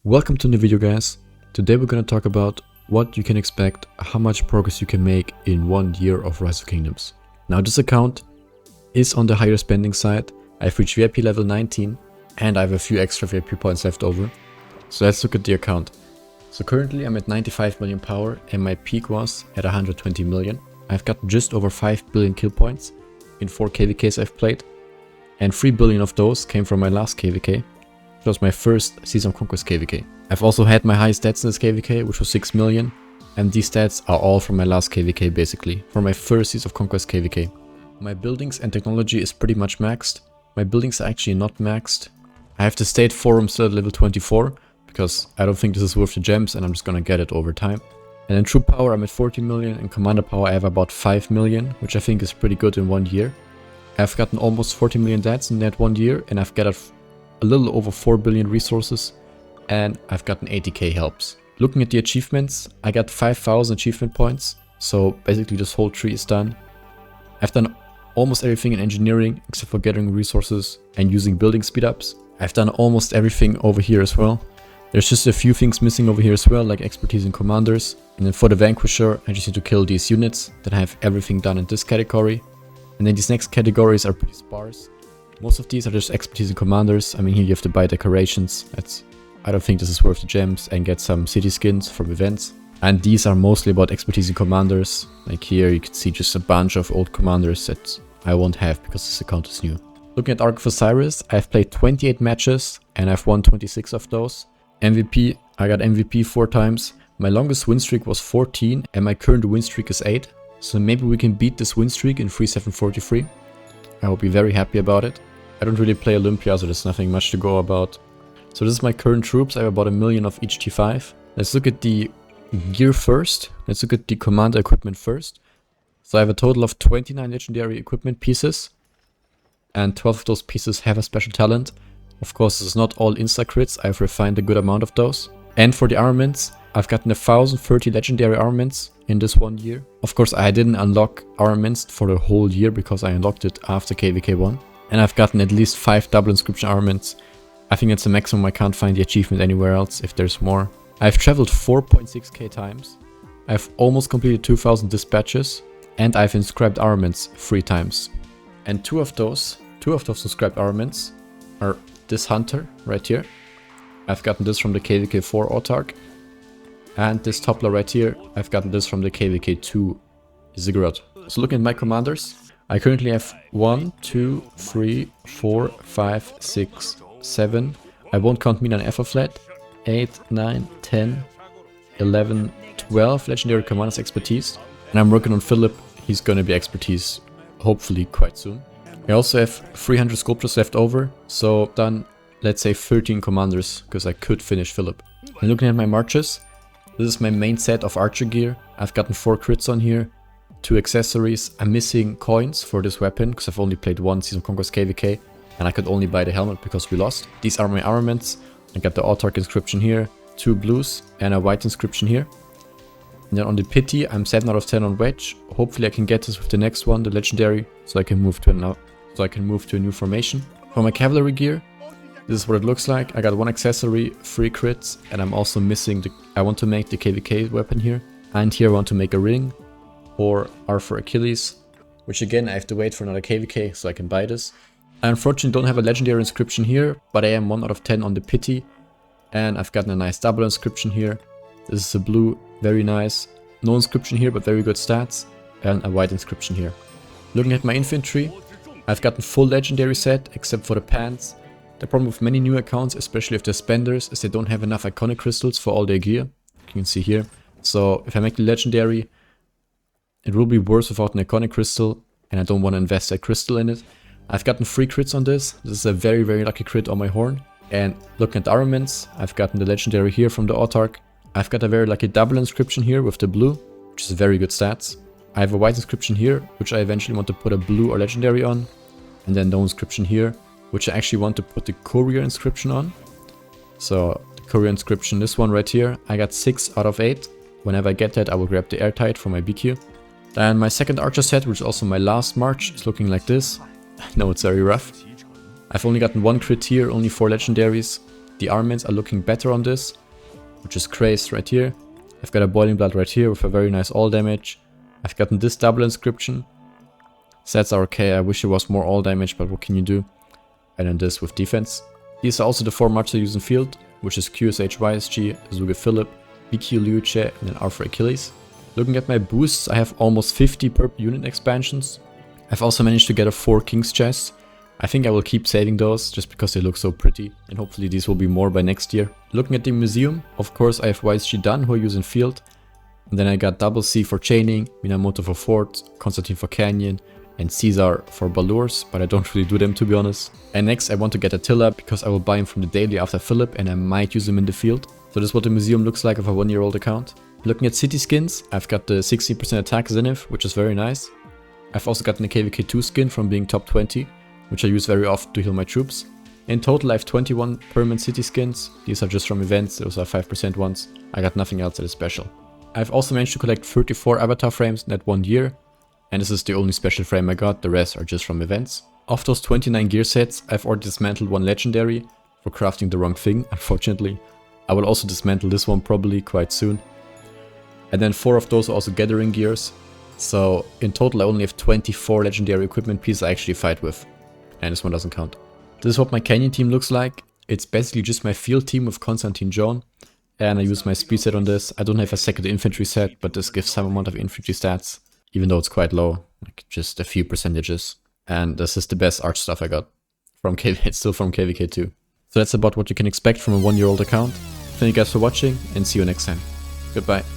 Welcome to the video, guys. Today we're gonna talk about what you can expect, how much progress you can make in 1 year of Rise of Kingdoms. Now this account is on the higher spending side. I've reached VIP level 19 and I have a few extra VIP points left over. So let's look at the account. So currently I'm at 95 million power and my peak was at 120 million. I've gotten just over 5 billion kill points in 4 KVKs I've played, and 3 billion of those came from my last KVK. It was my first Season of Conquest KVK. I've also had my highest stats in this KVK, which was 6 million, and these stats are all from my last KVK basically, from my first Season of Conquest KVK. My buildings and technology is pretty much maxed. My buildings are actually not maxed. I have the state forum still at level 24, because I don't think this is worth the gems and I'm just gonna get it over time. And in troop power I'm at 40 million, and commander power I have about 5 million, which I think is pretty good in 1 year. I've gotten almost 40 million dats in that 1 year, and I've gathered a little over 4 billion resources, and I've gotten 80k helps. Looking at the achievements, I got 5,000 achievement points, so basically this whole tree is done. I've done almost everything in engineering except for gathering resources and using building speedups. I've done almost everything over here as well. There's just a few things missing over here as well, like expertise in commanders. And then for the Vanquisher, I just need to kill these units. Then I have everything done in this category. And then these next categories are pretty sparse. Most of these are just expertise in commanders. I mean, here you have to buy decorations. I don't think this is worth the gems, and get some city skins from events. And these are mostly about expertise in commanders. Like here you can see just a bunch of old commanders that I won't have because this account is new. Looking at Arc of Osiris, I've played 28 matches and I've won 26 of those. MVP, I got MVP 4 times. My longest win streak was 14 and my current win streak is 8. So maybe we can beat this win streak in 3743. I will be very happy about it. I don't really play Olympia, so there's nothing much to go about. So this is my current troops. I have about 1 million of each T5. Let's look at the gear first. Let's look at the commander equipment first. So I have a total of 29 legendary equipment pieces, and 12 of those pieces have a special talent. Of course, this is not all insta-crits. I've refined a good amount of those. And for the armaments, I've gotten 1,030 legendary armaments in this 1 year. Of course, I didn't unlock armaments for the whole year because I unlocked it after KVK 1. And I've gotten at least 5 double inscription armaments. I think that's the maximum. I can't find the achievement anywhere else if there's more. I've traveled 4.6k times. I've almost completed 2,000 dispatches. And I've inscribed armaments 3 times. And two of those inscribed armaments are this hunter right here. I've gotten this from the KVK 4 autarch. And this toppler right here, I've gotten this from the KVK 2 ziggurat. So looking at my commanders, I currently have 1, 2, 3, 4, 5, 6, 7. I won't count Mina and Ethelflaed. 8, 9, 10, 11, 12 legendary commanders expertise. And I'm working on Philip. He's gonna be expertise hopefully quite soon. I also have 300 sculptures left over, so done, let's say 13 commanders, because I could finish Philip. And looking at my marches, this is my main set of archer gear. I've gotten 4 crits on here, 2 accessories. I'm missing coins for this weapon because I've only played 1 Season of Conquest KVK and I could only buy the helmet because we lost. These are my armaments. I got the autarch inscription here, 2 blues and a white inscription here. And then on the pity, I'm 7 out of 10 on wedge. Hopefully I can get this with the next one, the legendary, so I can move to a new formation. For my cavalry gear, this is what it looks like. I got 1 accessory, 3 crits, and I'm also missing I want to make the KVK weapon here. And here I want to make a ring, or R for Achilles, which again I have to wait for another KVK so I can buy this. I unfortunately don't have a legendary inscription here, but I am 1 out of 10 on the pity. And I've gotten a nice double inscription here. This is a blue, very nice. No inscription here, but very good stats. And a white inscription here. Looking at my infantry, I've gotten full legendary set, except for the pants. The problem with many new accounts, especially if they're spenders, is they don't have enough iconic crystals for all their gear. You can see here. So if I make the legendary, it will be worse without an iconic crystal, and I don't want to invest a crystal in it. I've gotten 3 crits on this. This is a very, very lucky crit on my horn. And looking at the armaments, I've gotten the legendary here from the autarch. I've got a very lucky double inscription here with the blue, which is very good stats. I have a white inscription here, which I eventually want to put a blue or legendary on. And then no inscription here, which I actually want to put the courier inscription on. So the courier inscription, this one right here, I got 6 out of 8. Whenever I get that, I will grab the airtight for my BQ. Then my second archer set, which is also my last march, is looking like this. I know it's very rough. I've only gotten 1 crit here, only 4 legendaries. The armaments are looking better on this, which is Crazed right here. I've got a Boiling Blood right here with a very nice all damage. I've gotten this double inscription. Stats are okay, I wish it was more all damage, but what can you do? And then this with defense. These are also the 4 marks I use in field, which is QSH YSG, Azuge Philip, BQ Liuche, and then R for Achilles. Looking at my boosts, I have almost 50 per unit expansions. I've also managed to get a 4 King's chest. I think I will keep saving those just because they look so pretty, and hopefully these will be more by next year. Looking at the museum, of course I have YSG Dun who I use in field, and then I got Double C for chaining, Minamoto for fort, Constantine for canyon, and Caesar for Ballours, but I don't really do them to be honest. And next I want to get Attila because I will buy him from the daily after Philip and I might use him in the field. So this is what the museum looks like of a 1-year-old account. Looking at city skins, I've got the 16% attack Zenith, which is very nice. I've also gotten the KVK2 skin from being top 20, which I use very often to heal my troops. In total I have 21 permanent city skins. These are just from events, those are 5% ones. I got nothing else that is special. I've also managed to collect 34 avatar frames in that 1 year. And this is the only special frame I got, the rest are just from events. Of those 29 gear sets, I've already dismantled 1 legendary for crafting the wrong thing, unfortunately. I will also dismantle this one probably quite soon. And then 4 of those are also gathering gears. So in total I only have 24 legendary equipment pieces I actually fight with. And this one doesn't count. This is what my canyon team looks like. It's basically just my field team with Constantine Joan. And I use my speed set on this. I don't have a second infantry set, but this gives some amount of infantry stats. Even though it's quite low, like just a few percentages. And this is the best art stuff I got. It's still from KVK2. So that's about what you can expect from a 1-year-old account. Thank you guys for watching and see you next time. Goodbye.